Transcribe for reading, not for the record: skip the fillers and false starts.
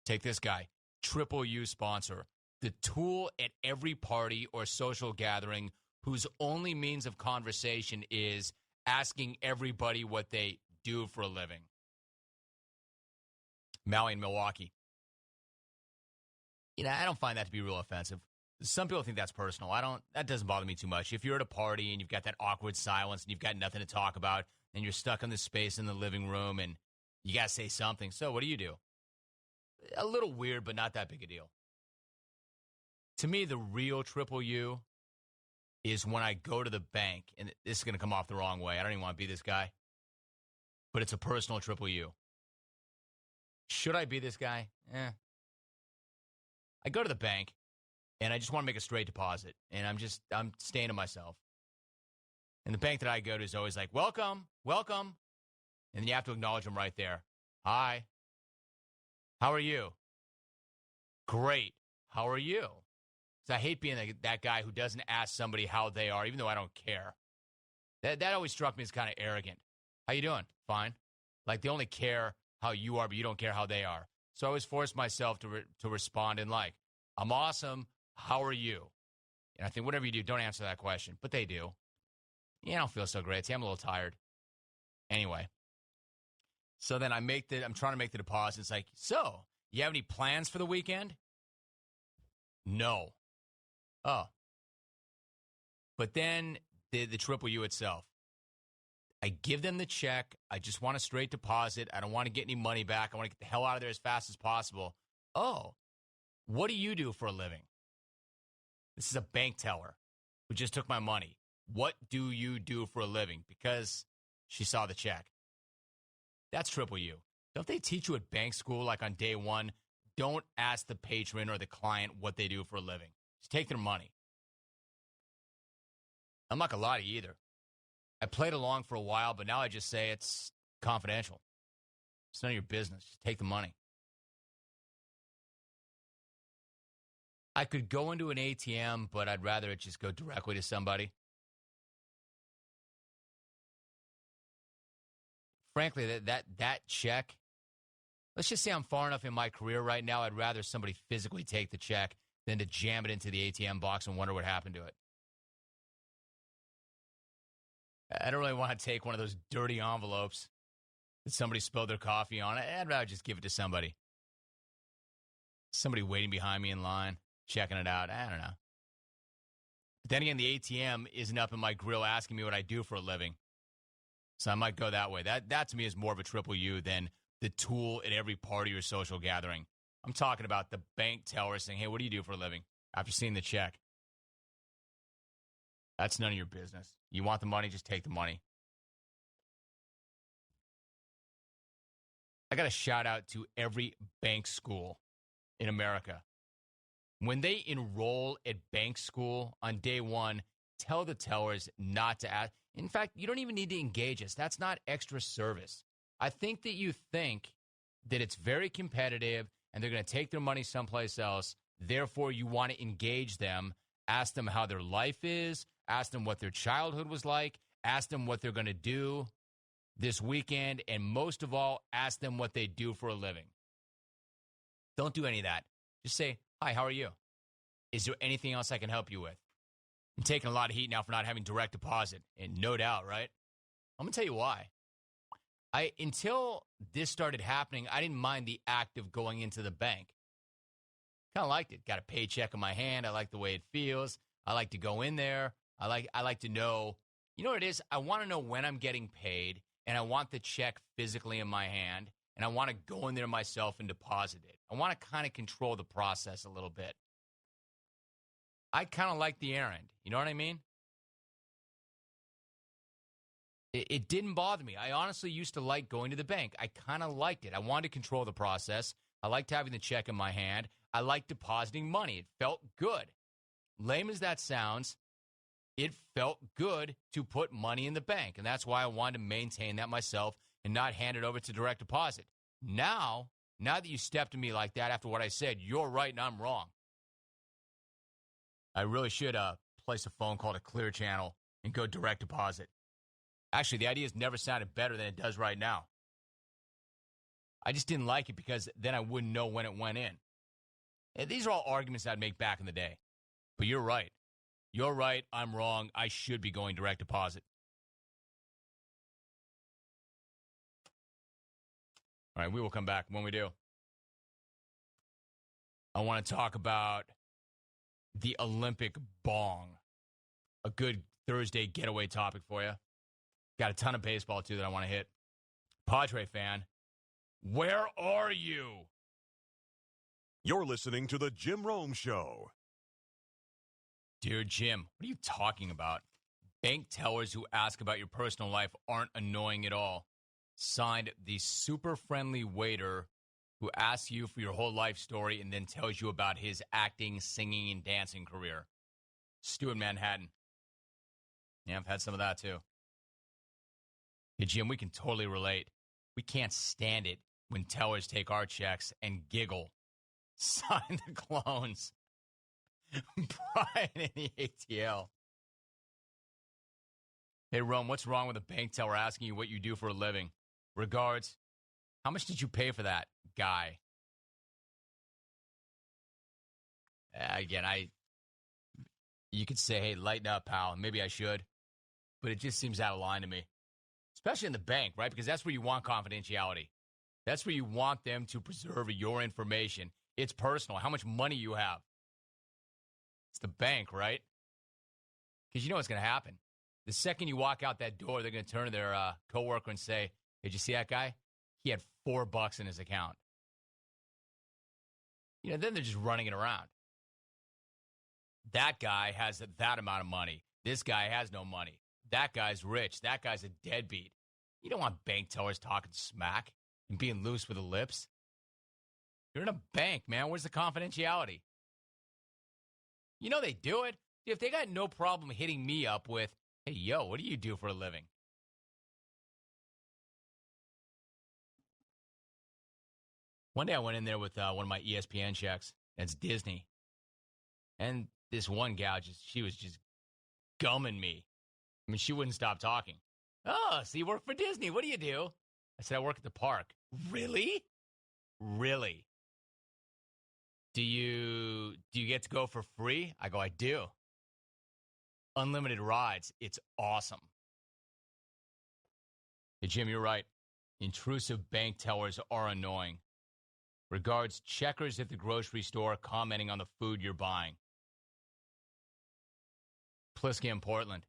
Take this guy, Triple U sponsor, the tool at every party or social gathering whose only means of conversation is asking everybody what they do for a living. Maui in Milwaukee. I don't find that to be real offensive. Some people think that's personal. That doesn't bother me too much. If you're at a party and you've got that awkward silence and you've got nothing to talk about and you're stuck in this space in the living room and you got to say something. So what do? A little weird, but not that big a deal. To me, the real Triple U is when I go to the bank, and this is going to come off the wrong way. I don't even want to be this guy, but it's a personal Triple U. Should I be this guy? I go to the bank, and I just want to make a straight deposit, and I'm staying to myself. And the bank that I go to is always like, welcome, welcome. And then you have to acknowledge them right there. Hi. How are you? Great. How are you? Because I hate being that guy who doesn't ask somebody how they are, even though I don't care. That always struck me as kind of arrogant. How you doing? Fine. Like they only care how you are, but you don't care how they are. So I always force myself to respond in like, I'm awesome. How are you? And I think whatever you do, don't answer that question. But they do. I don't feel so great. See, I'm a little tired. Anyway. So then I'm trying to make the deposit. It's like, so, you have any plans for the weekend? No. Oh. But then the Triple U itself. I give them the check. I just want a straight deposit. I don't want to get any money back. I want to get the hell out of there as fast as possible. Oh, what do you do for a living? This is a bank teller who just took my money. What do you do for a living? Because she saw the check. That's Triple U. Don't they teach you at bank school, like on day one, don't ask the patron or the client what they do for a living. Just take their money. I'm not going to lie to you either. I played along for a while, but now I just say it's confidential. It's none of your business. Just take the money. I could go into an ATM, but I'd rather it just go directly to somebody. Frankly, that check, let's just say I'm far enough in my career right now, I'd rather somebody physically take the check than to jam it into the ATM box and wonder what happened to it. I don't really want to take one of those dirty envelopes that somebody spilled their coffee on. I'd rather just give it to somebody. Somebody waiting behind me in line, checking it out. I don't know. But then again, the ATM isn't up in my grill asking me what I do for a living. So I might go that way. That to me is more of a Triple U than the tool at every party or social gathering. I'm talking about the bank teller saying, hey, what do you do for a living? After seeing the check. That's none of your business. You want the money, just take the money. I got a shout out to every bank school in America. When they enroll at bank school on day one, tell the tellers not to ask. In fact, you don't even need to engage us. That's not extra service. I think that you think that it's very competitive and they're going to take their money someplace else. Therefore, you want to engage them, ask them how their life is, ask them what their childhood was like, ask them what they're going to do this weekend, and most of all, ask them what they do for a living. Don't do any of that. Just say, hi, how are you? Is there anything else I can help you with? I'm taking a lot of heat now for not having direct deposit, and no doubt, right? I'm going to tell you why. Until this started happening, I didn't mind the act of going into the bank. Kind of liked it. Got a paycheck in my hand. I like the way it feels. I like to go in there. I like to know, you know what it is? I want to know when I'm getting paid, and I want the check physically in my hand, and I want to go in there myself and deposit it. I want to kind of control the process a little bit. I kind of like the errand. You know what I mean? It didn't bother me. I honestly used to like going to the bank. I kind of liked it. I wanted to control the process. I liked having the check in my hand. I liked depositing money. It felt good. Lame as that sounds, it felt good to put money in the bank. And that's why I wanted to maintain that myself and not hand it over to direct deposit. Now that you stepped to me like that after what I said, you're right and I'm wrong. I really should place a phone call to Clear Channel and go direct deposit. Actually, the idea has never sounded better than it does right now. I just didn't like it because then I wouldn't know when it went in. And these are all arguments I'd make back in the day. But you're right. You're right. I'm wrong. I should be going direct deposit. All right, we will come back. When we do, I want to talk about the Olympic bong. A good Thursday getaway topic for you. Got a ton of baseball, too, that I want to hit. Padre fan, where are you? You're listening to The Jim Rome Show. Dear Jim, what are you talking about? Bank tellers who ask about your personal life aren't annoying at all. Signed, the super friendly waiter who asks you for your whole life story and then tells you about his acting, singing, and dancing career. Stu in Manhattan. Yeah, I've had some of that too. Hey, Jim, we can totally relate. We can't stand it when tellers take our checks and giggle. Sign the clones. Brian in the ATL. Hey, Rome, what's wrong with a bank teller asking you what you do for a living? Regards. How much did you pay for that, guy? Again, you could say, hey, lighten up, pal. Maybe I should. But it just seems out of line to me. Especially in the bank, right? Because that's where you want confidentiality. That's where you want them to preserve your information. It's personal. How much money you have. It's the bank, right? Because you know what's going to happen. The second you walk out that door, they're going to turn to their coworker and say, did you see that guy? He had $4 in his account. You know, then they're just running it around. That guy has that amount of money. This guy has no money. That guy's rich. That guy's a deadbeat. You don't want bank tellers talking smack and being loose with the lips. You're in a bank, man. Where's the confidentiality? You know they do it. If they got no problem hitting me up with, hey, yo, what do you do for a living? One day I went in there with one of my ESPN checks. That's Disney. And this one gal, she was just gumming me. I mean, she wouldn't stop talking. Oh, so you work for Disney. What do you do? I said, I work at the park. Really? Really? Do you get to go for free? I go, I do. Unlimited rides. It's awesome. Hey, Jim, you're right. Intrusive bank tellers are annoying. Regards, checkers at the grocery store commenting on the food you're buying. Pliska in Portland.